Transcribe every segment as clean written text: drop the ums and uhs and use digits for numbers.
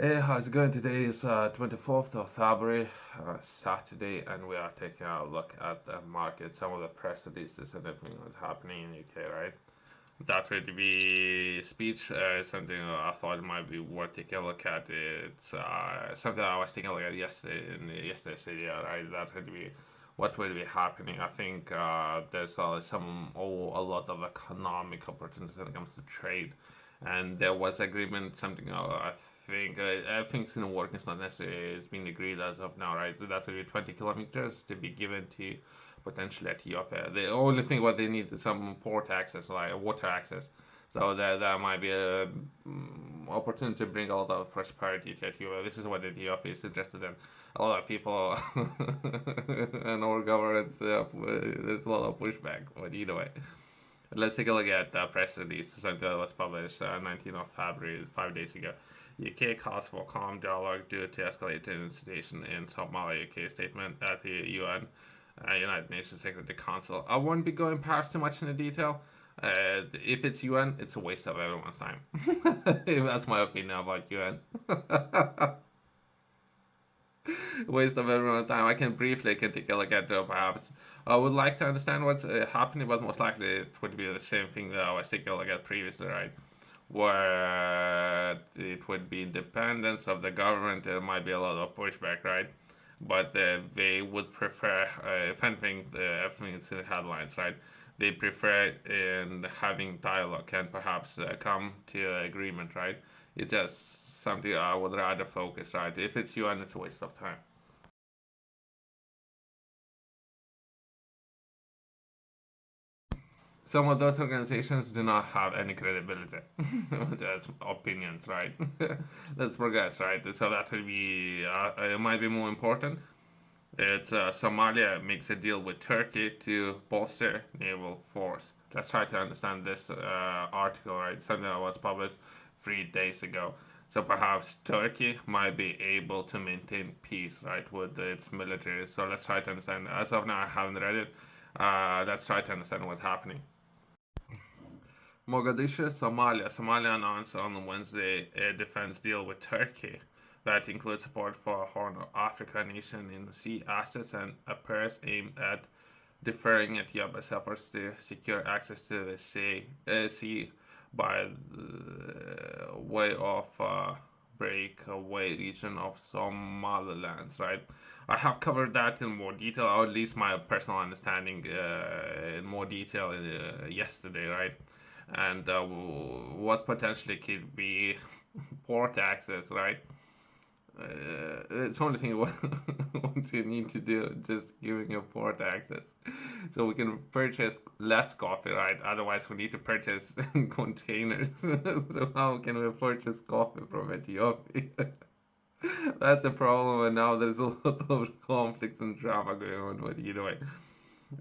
Hey, how's it going? Today is 24th of February, Saturday, and we are taking a look at the market, some of the press releases and everything that's happening in UK, right? That would be speech, something I thought might be worth taking a look at. It's something I was taking a look at yesterday in yesterday's video, right? That would be what will be happening. I think there's a lot of economic opportunities when it comes to trade, and there was agreement something I think it's in the work. It's not necessarily it's being agreed as of now, right? So that will be 20 kilometers to be given to potentially Ethiopia. The only thing what they need is some port access, like water access. So that might be a opportunity to bring a lot of prosperity to Ethiopia. This is what Ethiopia is interested in. A lot of people and our government, there's a lot of pushback. But either way, let's take a look at the press release. Something that was published 19th of February, 5 days ago. UK calls for calm dialogue due to escalated situation in Somalia. UK statement at the UN, United Nations Security Council. I won't be going past too much in the detail. If it's UN, it's a waste of everyone's time. That's my opinion about UN. Waste of everyone's time. I can briefly can take a look at perhaps. I would like to understand what's happening, but most likely it would be the same thing that I was taking a look at previously, right? Where it would be independence of the government. There might be a lot of pushback, right? But they would prefer, if anything, everything is in the headlines, right? They prefer in having dialogue and perhaps come to an agreement, right? It's just something I would rather focus, right? If it's UN, it's a waste of time. Some of those organizations do not have any credibility. Just opinions, right? Let's progress, right? So that will be, it might be more important. It's Somalia makes a deal with Turkey to bolster naval force. Let's try to understand this article, right? Something that was published 3 days ago. So perhaps Turkey might be able to maintain peace, right, with its military. So let's try to understand. As of now, I haven't read it. Let's try to understand what's happening. Mogadishu, Somalia. Somalia announced on Wednesday a defense deal with Turkey that includes support for a Horn of Africa nation in sea assets and appears aimed at deferring Ethiopia's efforts to secure access to the sea by the way of breakaway region of Somaliland, right? I have covered that in more detail, or at least my personal understanding in more detail yesterday, right? And what potentially could be port access, right? It's the only thing what you need to do, just giving you port access. So we can purchase less coffee, right? Otherwise, we need to purchase containers. So how can we purchase coffee from Ethiopia? That's the problem, and now there's a lot of conflicts and drama going on. But either way,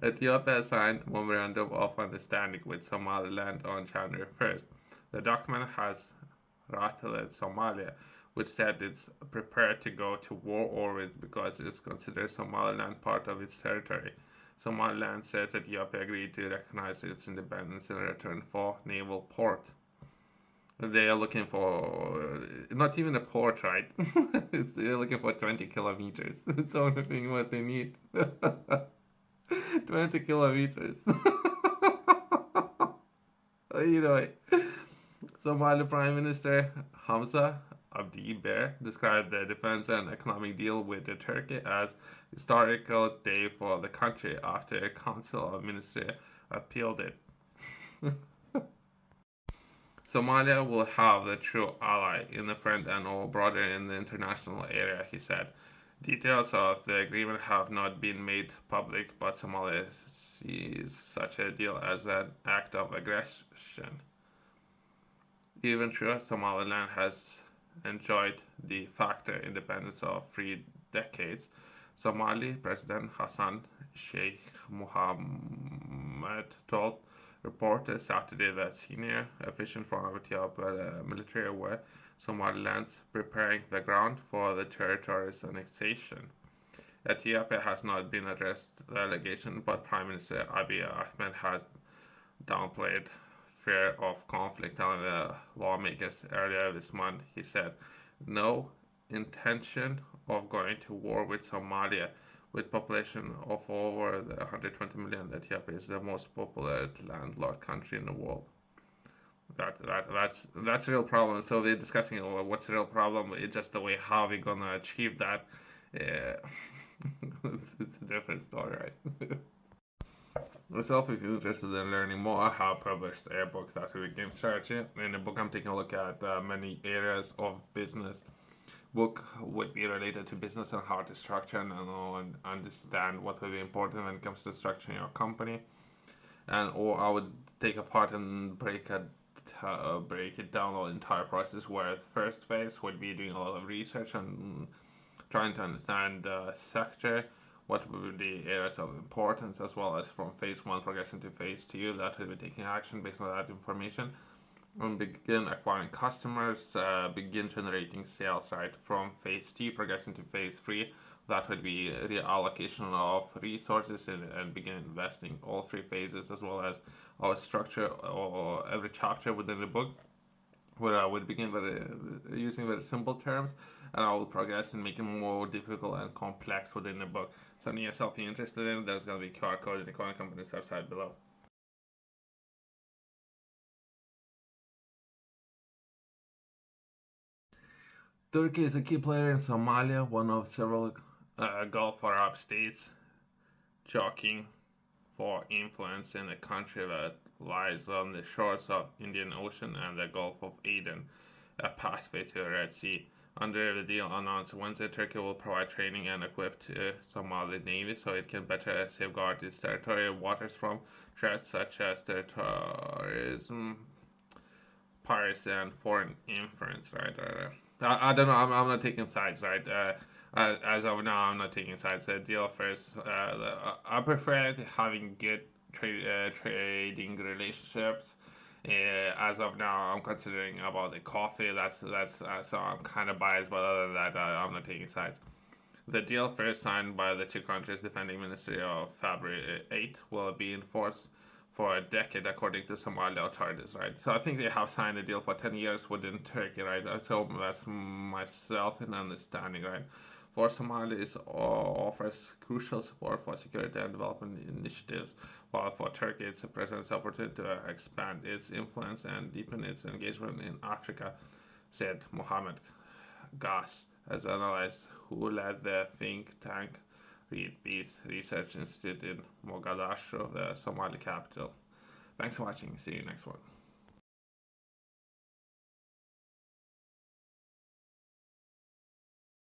Ethiopia signed a memorandum of understanding with Somaliland on January 1st. The document has rattled Somalia, which said it's prepared to go to war over it because it considers Somaliland part of its territory. Somaliland says Ethiopia agreed to recognize its independence in return for naval port. They are looking for not even a port, right? They're looking for 20 kilometers. That's the only thing what they need. 20 kilometers. You know, Somali Prime Minister Hamza Abdi Bear described the defense and economic deal with Turkey as historical day for the country after a council of ministers appealed it. Somalia will have a true ally in the friend and all brother in the international area, he said. Details of the agreement have not been made public, but Somalia sees such a deal as an act of aggression. Even though Somaliland has enjoyed de facto independence of 3 decades, Somali President Hassan Sheikh Mohammed told reporters Saturday that senior officials from Ethiopia military were Somaliland's preparing the ground for the territory's annexation. Ethiopia has not been addressed the allegation, but Prime Minister Abiy Ahmed has downplayed fear of conflict telling the lawmakers earlier this month. He said no intention of going to war with Somalia, with population of over the 120 million. Ethiopia is the most populated landlocked country in the world. That's a real problem. So they're discussing what's the real problem. It's just the way how we're gonna achieve that. Yeah, it's a different story, right? Myself, if you're interested in learning more, I have published a book that will game strategy. In the book, I'm taking a look at many areas of business. Book would be related to business and how to structure and understand what will be important when it comes to structuring your company. And or I would take apart and break it down the entire process. Where the first phase would be doing a lot of research and trying to understand the sector, what will be the areas of importance, as well as from phase one progressing to phase two, that will be taking action based on that information and begin acquiring customers, begin generating sales, right? From phase two progressing to phase three, that would be reallocation of resources and begin investing all three phases, as well as our structure or every chapter within the book, where I would begin with using very simple terms, and I will progress in making more difficult and complex within the book. Something yourself you're interested in, there's going to be QR code in the Coin Company's website below. Turkey is a key player in Somalia, one of several Gulf Arab states jockeying for influence in a country that lies on the shores of Indian Ocean and the Gulf of Aden, a pathway to the Red Sea. Under the deal announced Wednesday, Turkey will provide training and equip the Somali Navy so it can better safeguard its territorial waters from threats such as terrorism, piracy, and foreign influence. I don't know. I'm not taking sides. As of now, I'm not taking sides. The deal first. I prefer having good trading relationships. As of now, I'm considering about the coffee. That's so I'm kind of biased, but other than that, I'm not taking sides. The deal first signed by the two countries' defending ministry of February 8 will be enforced for a decade, according to Somali authorities, right? So I think they have signed a deal for 10 years within Turkey, right? So that's myself in understanding, right? For Somalia, it offers crucial support for security and development initiatives, while for Turkey, it presents opportunity to expand its influence and deepen its engagement in Africa, said Mohammed Gas, as analyst who led the think tank Reed Peace Research Institute in Mogadishu, the Somali capital. Thanks for watching. See you next one.